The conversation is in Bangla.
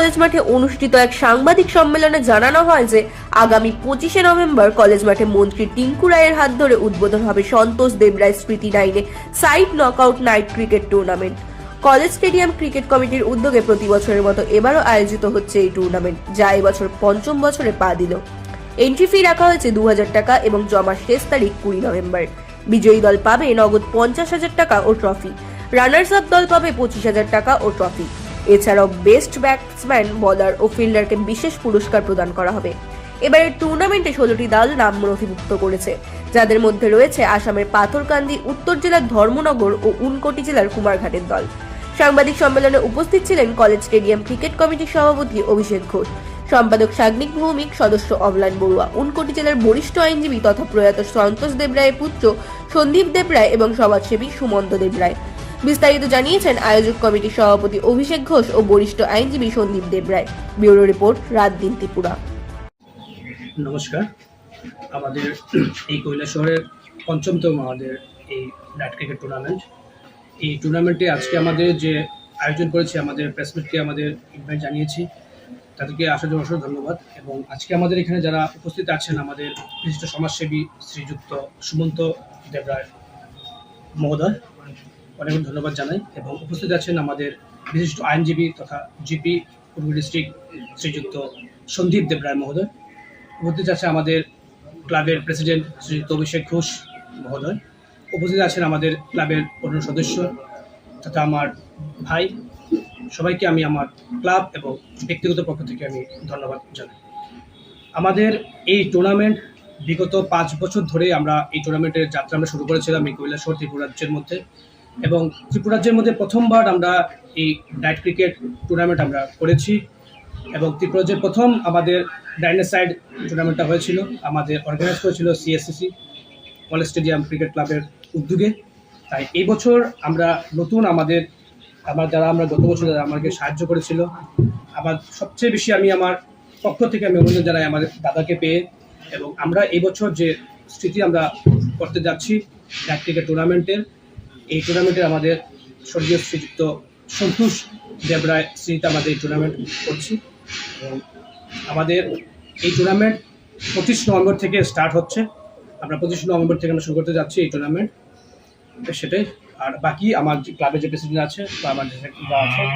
কলেজ মাঠে অনুষ্ঠিত এক সাংবাদিক সম্মেলনে জানানো হয় যে আগামী 25শে নভেম্বর কলেজ মাঠে মন্ত্রী টিঙ্কু রায়ের হাত ধরে উদ্বোধন হবে সন্তোষ দেবরায় স্মৃতি লাইনে side knockout night cricket tournament. College stadium cricket কমিটির উদ্যোগে প্রতি বছরের মতো এবারও আয়োজিত হচ্ছে এই টুর্নামেন্ট, যা এবছর পঞ্চম বছরে পা দিল। এন্ট্রি ফি রাখা হয়েছে 2000 টাকা এবং জমার শেষ তারিখ 20 নভেম্বর। বিজয়ী দল পাবে নগদ 50,000 টাকা ও ট্রফি। রানার্স আপ দল পাবে 25,000 টাকা ও ট্রফি। এছাড়াও বেস্ট ব্যাটসম্যান, বোলার ও ফিল্ডারকে বিশেষ পুরস্কার প্রদান করা হবে। এবারের টুর্নামেন্টে 16টি দল নাম নথিভুক্ত করেছে, যাদের মধ্যে রয়েছে আসামের পাথরকান্দি, উত্তর জেলার ধর্মনগর ও উনকোটি জেলার কুমারঘাটের দল। সাংবাদিক সম্মেলনে উপস্থিত ছিলেন কলেজ স্টেডিয়াম ক্রিকেট কমিটির সভাপতি অভিষেক ঘোষ, সম্পাদক সাগ্নিক ভৌমিক, সদস্য অমলান বড়ুয়া, উনকোটি জেলার বরিষ্ঠ আইনজীবী তথা প্রয়াত সন্তোষ দেবরায়ের পুত্র সন্দীপ দেবরায় এবং সমাজসেবী সুমন্ত দেবরায়। বিস্তারিত জানিয়েছেন আয়োজক কমিটির সভাপতি অভিষেক ঘোষ ও বরিষ্ঠ আইনজীবী সন্দীপ দেবরায়। ব্যুরো রিপোর্ট, রাত দিন ত্রিপুরা। নমস্কার। আমাদের এই কৈলাসহরের পঞ্চমতম আমাদের এই নাইট ক্রিকেট টুর্নামেন্ট। এই টুর্নামেন্টে আজকে আমাদের যে আয়োজন করেছে, আমাদের প্রেসমিটকে আমাদের ইনভাইট জানিয়েছি, তাদেরকে আসার জন্য অসংখ্য ধন্যবাদ। এবং আজকে আমাদের এখানে যারা উপস্থিত আছেন, আমাদের বিশিষ্ট সমাজসেবী শ্রীযুক্ত সুমন্ত দেবরায় মহোদয়, অনেক ধন্যবাদ জানাই। এবং উপস্থিত আছেন আমাদের বিশিষ্ট আইনজীবী তথা জিপি পূর্ব ডিস্ট্রিক্ট শ্রীযুক্ত সন্দীপ দেবরায় মহোদয়। উপস্থিত আছে আমাদের ক্লাবের প্রেসিডেন্ট শ্রীযুক্ত অভিষেক ঘোষ মহোদয়। উপস্থিত আছেন আমাদের ক্লাবের অন্য সদস্য তথা আমার ভাই। সবাইকে আমি আমার ক্লাব এবং ব্যক্তিগত পক্ষ থেকে আমি ধন্যবাদ জানাই। আমাদের এই টুর্নামেন্ট বিগত 5 বছর ধরে আমরা এই টুর্নামেন্টের যাত্রা আমরা শুরু করেছিলাম এই কৈলাসহর ত্রিপুরা রাজ্যের মধ্যে। এবং ত্রিপুরা রাজ্যের মধ্যে প্রথমবার আমরা এই নাইট ক্রিকেট টুর্নামেন্ট আমরা করেছি। এবং ত্রিপুরা রাজ্যের প্রথম আমাদের ডাইনার সাইড টুর্নামেন্টটা হয়েছিল, আমাদের অর্গানাইজ করেছিল সিএসসিসি কলেজ স্টেডিয়াম ক্রিকেট ক্লাবের উদ্যোগে। তাই এই বছর আমরা নতুন আমরা গত বছর যারা আমাকে সাহায্য করেছিল, আমার সবচেয়ে বেশি আমি আমার পক্ষ থেকে আমি অভিনন্দন জানাই আমাদের দাদাকে পেয়ে। এবং আমরা এই বছর যে স্মৃতি আমরা করতে যাচ্ছি নাইট ক্রিকেট টুর্নামেন্টের, এই টুর্নামেন্টে আমাদের স্বর্গীয় শ্রীযুক্ত সন্তোষ দেবরায় স্মৃতিতে আমাদের এই টুর্নামেন্ট করছি। এবং আমাদের এই টুর্নামেন্ট 25 নভেম্বর থেকে স্টার্ট হচ্ছে। আমরা 25 নভেম্বর থেকে আমরা শুরু করতে যাচ্ছি এই টুর্নামেন্ট, সেটাই। আর বাকি আমার যে ক্লাবের যে প্রেসিডেন্ট আছে বা আমার যে আছে